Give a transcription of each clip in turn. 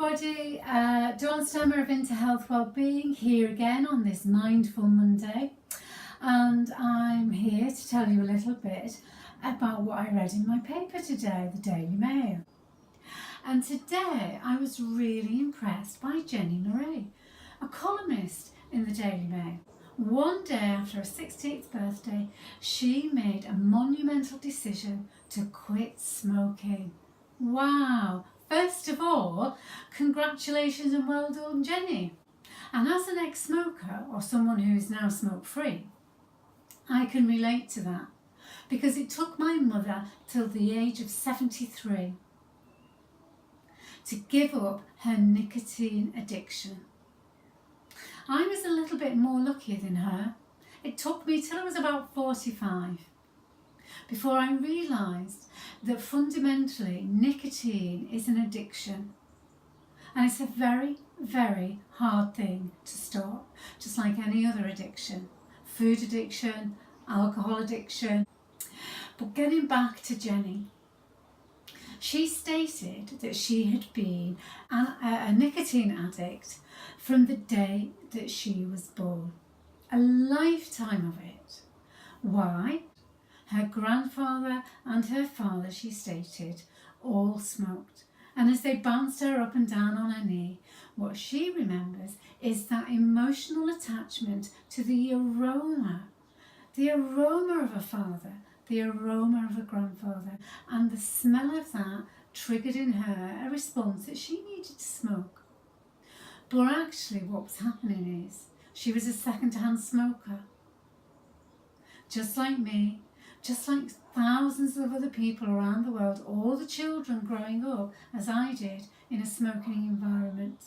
everybody, Dawn Stammer of Into Health Wellbeing here again on this Mindful Monday, and I'm here to tell you a little bit about what I read in my paper today, the Daily Mail. And today I was really impressed by Jenny Murray, a columnist in the Daily Mail. One day after her 60th birthday, she made a monumental decision to quit smoking. Wow! First of all, congratulations and well done, Jenny. And as an ex-smoker or someone who is now smoke-free, I can relate to that because it took my mother till the age of 73 to give up her nicotine addiction. I was a little bit more lucky than her. It took me till I was about 45 before I realised that fundamentally nicotine is an addiction, and it's a very, very hard thing to stop, just like any other addiction, food addiction, alcohol addiction. But getting back to Jenny, she stated that she had been a nicotine addict from the day that she was born, a lifetime of it. Why? Her grandfather and her father, she stated, all smoked. And as they bounced her up and down on her knee, what she remembers is that emotional attachment to the aroma of her father, the aroma of her grandfather, and the smell of that triggered in her a response that she needed to smoke. But actually what was happening is she was a second-hand smoker. Just like me, just like thousands of other people around the world, all the children growing up as I did in a smoking environment.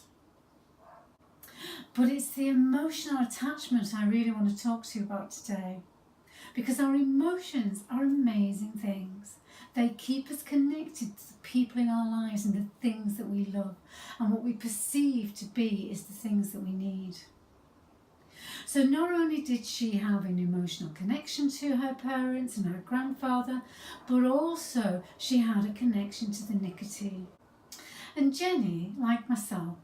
But it's the emotional attachment I really want to talk to you about today, because our emotions are amazing things. They keep us connected to the people in our lives and the things that we love, and what we perceive to be is the things that we need. So not only did she have an emotional connection to her parents and her grandfather, but also she had a connection to the nicotine. And Jenny, like myself,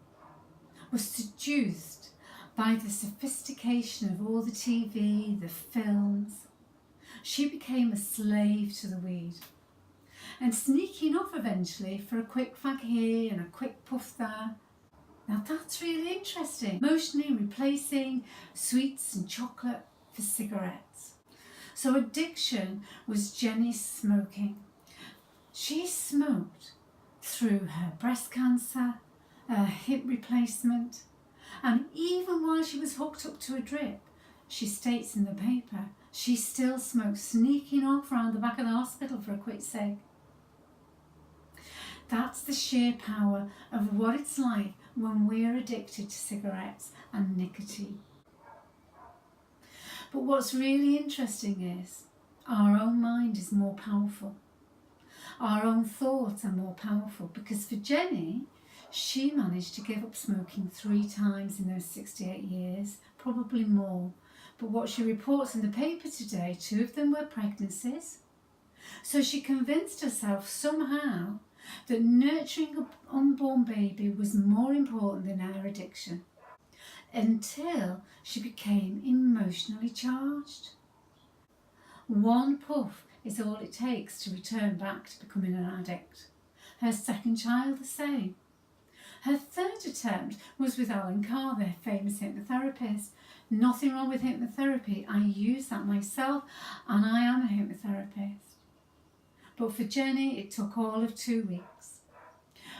was seduced by the sophistication of all the TV, the films. She became a slave to the weed, and sneaking off eventually for a quick fag here and a quick puff there. Now that's really interesting. Emotionally replacing sweets and chocolate for cigarettes. So addiction was Jenny's smoking. She smoked through her breast cancer, her hip replacement, and even while she was hooked up to a drip, she states in the paper, she still smoked, sneaking off around the back of the hospital for a quick cig. That's the sheer power of what it's like when we're addicted to cigarettes and nicotine. But what's really interesting is our own mind is more powerful. Our own thoughts are more powerful, because for Jenny, she managed to give up smoking 3 times in those 68 years, probably more. But what she reports in the paper today, 2 of them were pregnancies. So she convinced herself somehow that nurturing an unborn baby was more important than her addiction, until she became emotionally charged. 1 puff is all it takes to return back to becoming an addict. Her second child the same. Her 3rd attempt was with Alan Carr, their famous hypnotherapist. Nothing wrong with hypnotherapy. I use that myself, and I am a hypnotherapist. But for Jenny, it took all of 2 weeks.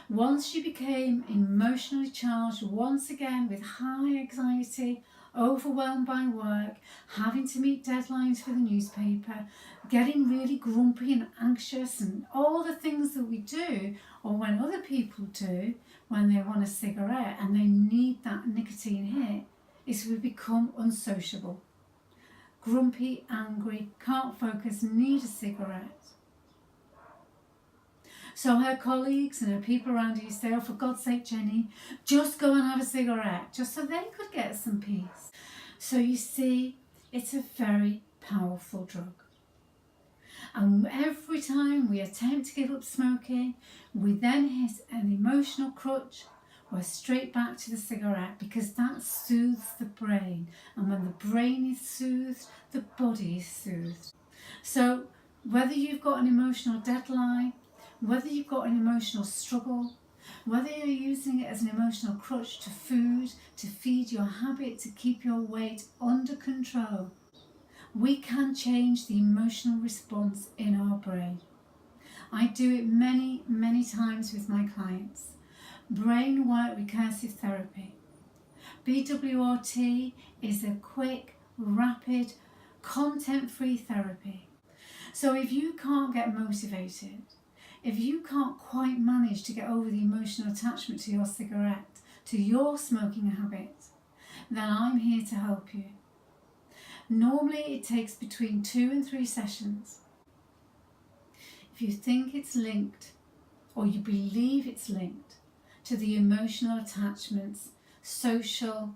Once she became emotionally charged once again with high anxiety, overwhelmed by work, having to meet deadlines for the newspaper, getting really grumpy and anxious, and all the things that we do, or when other people do, when they want a cigarette and they need that nicotine hit, is we become unsociable. Grumpy, angry, can't focus, need a cigarette. So her colleagues and her people around her say, oh, for God's sake, Jenny, just go and have a cigarette, just so they could get some peace. So you see, it's a very powerful drug. And every time we attempt to give up smoking, we then hit an emotional crutch, or straight back to the cigarette, because that soothes the brain. And when the brain is soothed, the body is soothed. So whether you've got an emotional deadline, whether you've got an emotional struggle, whether you're using it as an emotional crutch to food, to feed your habit, to keep your weight under control, we can change the emotional response in our brain. I do it many, many times with my clients. Brain work recursive therapy. BWRT is a quick, rapid, content-free therapy. So if you can't get motivated, if you can't quite manage to get over the emotional attachment to your cigarette, to your smoking habit, then I'm here to help you. Normally it takes between 2 and 3 sessions. If you think it's linked, or you believe it's linked, to the emotional attachments, social,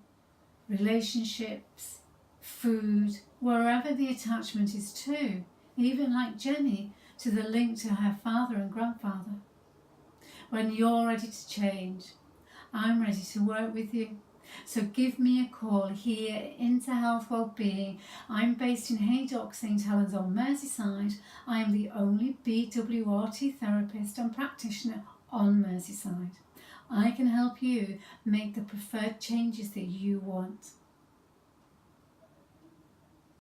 relationships, food, wherever the attachment is to, even like Jenny, to the link to her father and grandfather. When you're ready to change, I'm ready to work with you. So give me a call here into Health Wellbeing. I'm based in Haydock, St Helens on Merseyside. I am the only BWRT therapist and practitioner on Merseyside. I can help you make the preferred changes that you want.